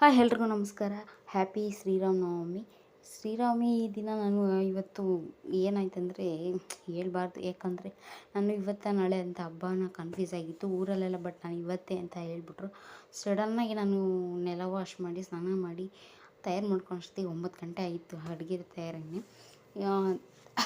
Hi ಎಲ್ರಿಗೂ ನಮಸ್ಕಾರ. Happy Sri Rama Navami. ಶ್ರೀರಾಮಿ ದಿನ ನಾನು ಇವತ್ತು ಏನಾಯ್ತಂದರೆ ಹೇಳ್ಬಾರ್ದು, ಯಾಕಂದರೆ ನಾನು ಇವತ್ತು ನಾಳೆ ಅಂತ ಹಬ್ಬನ ಕನ್ಫ್ಯೂಸ್ ಆಗಿತ್ತು ಊರಲ್ಲೆಲ್ಲ. ಬಟ್ ನಾನು ಇವತ್ತೇ ಅಂತ ಹೇಳ್ಬಿಟ್ರು. ಸಡನ್ನಾಗಿ ನಾನು ನೆಲ ವಾಶ್ ಮಾಡಿ ಸ್ನಾನ ಮಾಡಿ ತಯಾರು ಮಾಡ್ಕೊಂಡಷ್ಟಿಗೆ 9 ಗಂಟೆ ಆಗಿತ್ತು. ಅಡುಗೆ ತಯಾರಿನೇ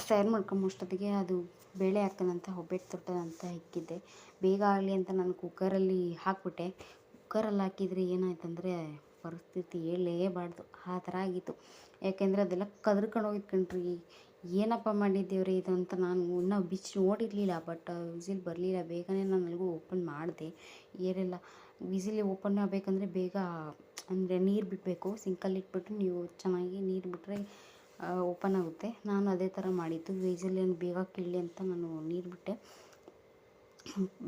ತಯಾರು ಮಾಡ್ಕೊಂಬಷ್ಟೊತ್ತಿಗೆ ಅದು ಬೇಳೆ ಹಾಕೋಣಂತ ಒಬ್ಬಟ್ಟು ತೊಟ್ಟದಂತ ಇಕ್ಕಿದ್ದೆ. ಬೇಗ ಆಗಲಿ ಅಂತ ನಾನು ಕುಕ್ಕರಲ್ಲಿ ಹಾಕ್ಬಿಟ್ಟೆ. ಕುಕ್ಕರಲ್ಲಿ ಹಾಕಿದರೆ ಏನಾಯ್ತಂದರೆ ಪರಿಸ್ಥಿತಿ ಹೇಳಲೇಬಾರ್ದು, ಆ ಥರ ಆಗಿತ್ತು. ಯಾಕೆಂದರೆ ಅದೆಲ್ಲ ಕದ್ರ್ಕೊಂಡು ಹೋಗಿತ್ತು ಕಣ್ರಿ. ಏನಪ್ಪ ಮಾಡಿದ್ದೇವ್ರಿ ಇದು ಅಂತ ನಾನು ಇನ್ನೂ ಬಿಚ್ಚಿ ನೋಡಿರಲಿಲ್ಲ. ಬಟ್ ವಿಸಿಲ್ ಬರಲಿಲ್ಲ. ಬೇಗನೆ ನಾನು ಅಲ್ಲಿಗೂ ಓಪನ್ ಮಾಡಿದೆ. ಏರೆಲ್ಲ ವಿಸಿಲ್ ಓಪನ್ ಆಗಬೇಕಂದ್ರೆ ಬೇಗ ಅಂದರೆ ನೀರು ಬಿಡಬೇಕು. ಸಿಂಕಲ್ಲಿ ಇಟ್ಬಿಟ್ಟು ನೀವು ಚೆನ್ನಾಗಿ ನೀರು ಬಿಟ್ಟರೆ ಓಪನ್ ಆಗುತ್ತೆ. ನಾನು ಅದೇ ಥರ ಮಾಡಿದ್ದು. ವಿಸಿಲೇನು ಬೇಗ ಕೀಳಲಿ ಅಂತ ನಾನು ನೀರು ಬಿಟ್ಟೆ.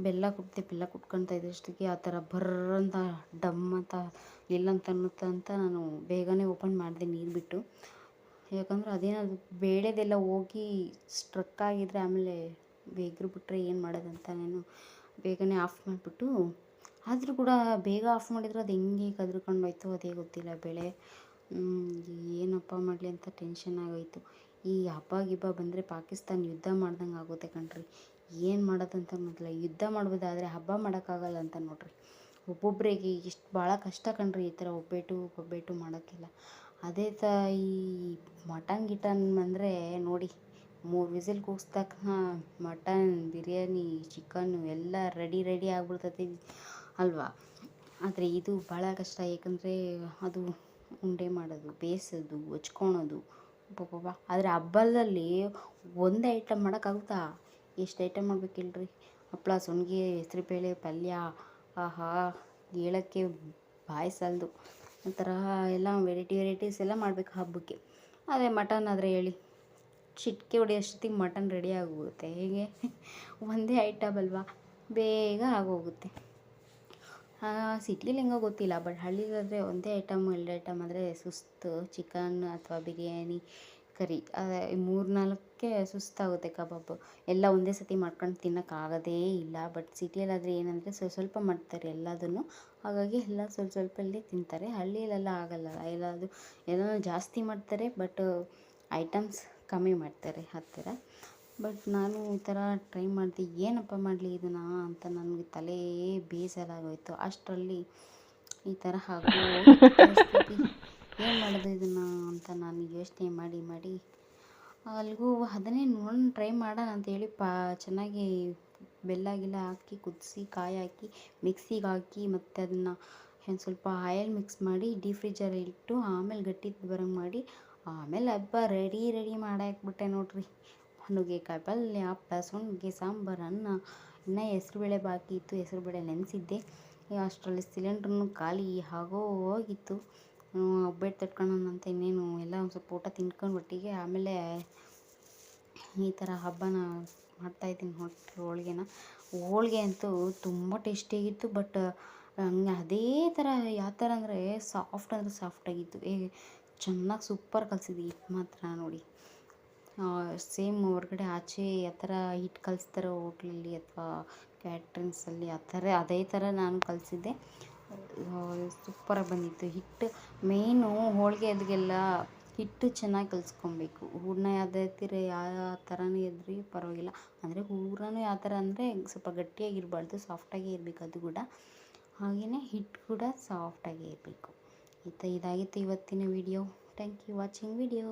ಬೆಲ್ಲ ಕುಟ್ಕೊಳ್ತಾ ಇದ್ದಷ್ಟಕ್ಕೆ ಆ ಥರ ಬರ್ರಂತ ಡಮ್ ಅಂತ ಎಲ್ಲಂತ ಅನ್ನುತ್ತೆ ಅಂತ ನಾನು ಬೇಗನೆ ಓಪನ್ ಮಾಡಿದೆ ನೀರು ಬಿಟ್ಟು. ಯಾಕಂದರೆ ಅದೇನದು ಬೇಳೆದೆಲ್ಲ ಹೋಗಿ ಸ್ಟ್ರಕ್ ಆಗಿದ್ರೆ ಆಮೇಲೆ ಬೇಗರು ಬಿಟ್ಟರೆ ಏನು ಮಾಡೋದಂತ ನಾನು ಬೇಗನೆ ಆಫ್ ಮಾಡಿಬಿಟ್ಟು, ಆದರೂ ಕೂಡ ಬೇಗ ಆಫ್ ಮಾಡಿದ್ರು ಅದು ಹೆಂಗೆ ಕದ್ರುಕೊಂಡು ಹೋಯ್ತು ಅದೇ ಗೊತ್ತಿಲ್ಲ. ಬೇಳೆ ಏನಪ್ಪ ಮಾಡಲಿ ಅಂತ ಟೆನ್ಷನ್ ಆಗೋಯ್ತು. ಈ ಹಬ್ಬ ಗಿಬ್ಬ ಬಂದರೆ ಪಾಕಿಸ್ತಾನ ಯುದ್ಧ ಮಾಡ್ದಂಗೆ ಆಗುತ್ತೆ ಕಣ್ರಿ. ಏನು ಮಾಡೋದಂತ ಮೊದಲ ಯುದ್ಧ ಮಾಡ್ಬೋದಾದರೆ ಹಬ್ಬ ಮಾಡೋಕ್ಕಾಗಲ್ಲ ಅಂತ ನೋಡ್ರಿ. ಒಬ್ಬೊಬ್ಬರಿಗೆ ಇಷ್ಟು ಭಾಳ ಕಷ್ಟ ಕಣ್ರಿ ಈ ಥರ ಒಬ್ಬಟ್ಟು ಮಾಡೋಕ್ಕೆಲ್ಲ. ಅದೇ ಈ ಮಟನ್ ಅಂದರೆ ನೋಡಿ, 3 ವಿಸಿಲ್ ಕೂಗಿದ ತಕ್ಷಣ ಮಟನ್ ಬಿರಿಯಾನಿ ಚಿಕನ್ನು ಎಲ್ಲ ರೆಡಿ ಆಗ್ಬಿಡ್ತೈತಿ ಅಲ್ವಾ. ಆದರೆ ಇದು ಭಾಳ ಕಷ್ಟ. ಏಕೆಂದರೆ ಅದು ಉಂಡೆ ಮಾಡೋದು, ಬೇಯಿಸೋದು, ಹೊಚ್ಕೊಳೋದು ಪಾಪ. ಆದರೆ ಹಬ್ಬದಲ್ಲಿ ಒಂದೇ ಐಟಮ್ ಮಾಡೋಕ್ಕಾಗುತ್ತಾ? ಎಷ್ಟು ಐಟಮ್ ಮಾಡ್ಬೇಕು ಹೇಳ್ರಿ. ಹಪ್ಪಳ, ಸಂಡಿಗೆ, ಹೆಸರುಬೇಳೆ ಪಲ್ಯ, ಆಹಾ ಹೇಳೋಕ್ಕೆ ಬಾಯಿ ಸಾಲದು. ಒಂಥರ ಎಲ್ಲ ವೆರೈಟೀಸ್ ಎಲ್ಲ ಮಾಡಬೇಕು ಹಬ್ಬಕ್ಕೆ. ಅದೇ ಮಟನ್ ಆದರೆ ಹೇಳಿ, ಚಿಟಿಕೆ ಹೊಡೆಯೋಷ್ಟೊತ್ತಿಗೆ ಮಟನ್ ರೆಡಿ ಆಗೋಗುತ್ತೆ. ಹೇಗೆ ಒಂದೇ ಐಟಮ್ ಅಲ್ವಾ, ಬೇಗ ಆಗೋಗುತ್ತೆ. ಸಿಟಿಲಿ ಹೆಂಗೋ ಗೊತ್ತಿಲ್ಲ, ಬಟ್ ಹಳ್ಳಿಲಾದರೆ ಒಂದೇ ಐಟಮ್ 2 ಐಟಮ್ ಅಂದರೆ ಸುಸ್ತು. ಚಿಕನ್ ಅಥವಾ ಬಿರಿಯಾನಿ, ಕರಿ 3-4ಕ್ಕೆ ಸುಸ್ತಾಗುತ್ತೆ. ಕಬಾಬು ಎಲ್ಲ ಒಂದೇ ಸತಿ ಮಾಡ್ಕೊಂಡು ತಿನ್ನೋಕ್ಕಾಗೋದೇ ಇಲ್ಲ. ಬಟ್ ಸಿಟಿಯಲ್ಲಾದರೆ ಏನಂದರೆ ಸ್ವಲ್ಪ ಮಾಡ್ತಾರೆ ಎಲ್ಲದನ್ನು. ಹಾಗಾಗಿ ಎಲ್ಲ ಸ್ವಲ್ಪಲ್ಲೇ ತಿಂತಾರೆ. ಹಳ್ಳಿಯಲ್ಲೆಲ್ಲ ಆಗಲ್ಲ. ಎಲ್ಲನೂ ಜಾಸ್ತಿ ಮಾಡ್ತಾರೆ, ಬಟ್ ಐಟಮ್ಸ್ ಕಮ್ಮಿ ಮಾಡ್ತಾರೆ ಆ ಥರ. ಬಟ್ ನಾನು ಈ ಥರ ಟ್ರೈ ಮಾಡಿದೆ. ಏನಪ್ಪ ಮಾಡಲಿ ಇದನ್ನು ಅಂತ ನನಗೆ ತಲೆ ಬೇಸರಾಗೋಯಿತು. ಅಷ್ಟರಲ್ಲಿ ಈ ಥರ ಆಗೋ ಪರಿಸ್ಥಿತಿ. ಏನು ಮಾಡೋದು ಇದನ್ನು ಅಂತ ನಾನು ಯೋಚನೆ ಮಾಡಿ ಅಲ್ಲಿಗೂ ಅದನ್ನೇ ನೋಡೋಣ ಟ್ರೈ ಮಾಡೋಣ ಅಂತೇಳಿ ಚೆನ್ನಾಗಿ ಬೆಲ್ಲ ಗಿಲ್ಲ ಹಾಕಿ ಕುದಿಸಿ ಕಾಯಿ ಹಾಕಿ ಮಿಕ್ಸಿಗೆ ಹಾಕಿ ಮತ್ತು ಅದನ್ನು ಒಂದು ಸ್ವಲ್ಪ ಆಯಿಲ್ ಮಿಕ್ಸ್ ಮಾಡಿ ಡೀಪ್ ಫ್ರಿಜ್ಜಲ್ಲಿ ಇಟ್ಟು ಆಮೇಲೆ ಗಟ್ಟಿ ಬರೋಂಗೆ ಮಾಡಿ ಆಮೇಲೆ ಹಬ್ಬ ರೆಡಿ ಮಾಡಾಕ್ಬಿಟ್ಟೆ ನೋಡ್ರಿ. ನುಗ್ಗೆಕಾಯಿ ಪಲ್ಯ, ಹಪ್ಪಳ, ಸಂಡಿಗೆ, ಸಾಂಬಾರು, ಅನ್ನ. ಇನ್ನೂ ಹೆಸ್ರುಬೇಳೆ ಬಾಕಿ ಇತ್ತು. ಹೆಸ್ರುಬೇಳೆ ನೆನೆಸಿದ್ದೆ. ಅಷ್ಟರಲ್ಲಿ ಸಿಲಿಂಡ್ರೂ ಖಾಲಿ ಹೋಗಿತ್ತು. ಒಬ್ಬಟ್ಟು ತಟ್ಕೊಳ್ಳೋಣ ಅಂತ ಇನ್ನೇನು ಎಲ್ಲ ಒಂದು ಸ್ವಲ್ಪ ಊಟ ತಿನ್ಕೊಂಡು ಒಟ್ಟಿಗೆ ಆಮೇಲೆ ಈ ಥರ ಹಬ್ಬನ ಮಾಡ್ತಾಯಿದ್ದೀನಿ ನೋಡ್ರಿ. ಹೋಳಿಗೆ ಅಂತೂ ತುಂಬ ಟೇಸ್ಟಿಯಾಗಿತ್ತು. ಬಟ್ ಅದೇ ಥರ ಯಾವ ಥರ ಅಂದರೆ ಸಾಫ್ಟಾಗಿತ್ತು. ಚೆನ್ನಾಗಿ ಸೂಪರ್ ಕಲಿಸಿದ್ವಿ ಮಾತ್ರ ನೋಡಿ. ಸೇಮ್ ಹೊರಗಡೆ ಆಚೆ ಆ ಥರ ಹಿಟ್ಟು ಕಲಿಸ್ತಾರೋ ಹೋಟ್ಲಲ್ಲಿ ಅಥವಾ ಕ್ಯಾಟ್ರಿಂಗ್ಸಲ್ಲಿ ಅದೇ ಥರ ನಾನು ಕಲಿಸಿದ್ದೆ. ಸೂಪರಾಗಿ ಬಂದಿತ್ತು. ಹಿಟ್ಟು ಮೇಯ್ನು ಹೋಳಿಗೆ ಅದಿಗೆಲ್ಲ ಹಿಟ್ಟು ಚೆನ್ನಾಗಿ ಕಲಿಸ್ಕೊಬೇಕು. ಹೂರಣ ಯಾವುದೇ ಯಾವ ಥರನೇ ಇದ್ರೂ ಪರವಾಗಿಲ್ಲ. ಅಂದರೆ ಹೂರಣನೂ ಯಾವ ಥರ ಅಂದರೆ ಸ್ವಲ್ಪ ಗಟ್ಟಿಯಾಗಿರಬಾರ್ದು, ಸಾಫ್ಟಾಗೇ ಇರಬೇಕು ಅದು ಕೂಡ. ಹಾಗೆಯೇ ಹಿಟ್ಟು ಕೂಡ ಸಾಫ್ಟಾಗೇ ಇರಬೇಕು. ಇದಾಗಿತ್ತು ಇವತ್ತಿನ video. Thank you watching video.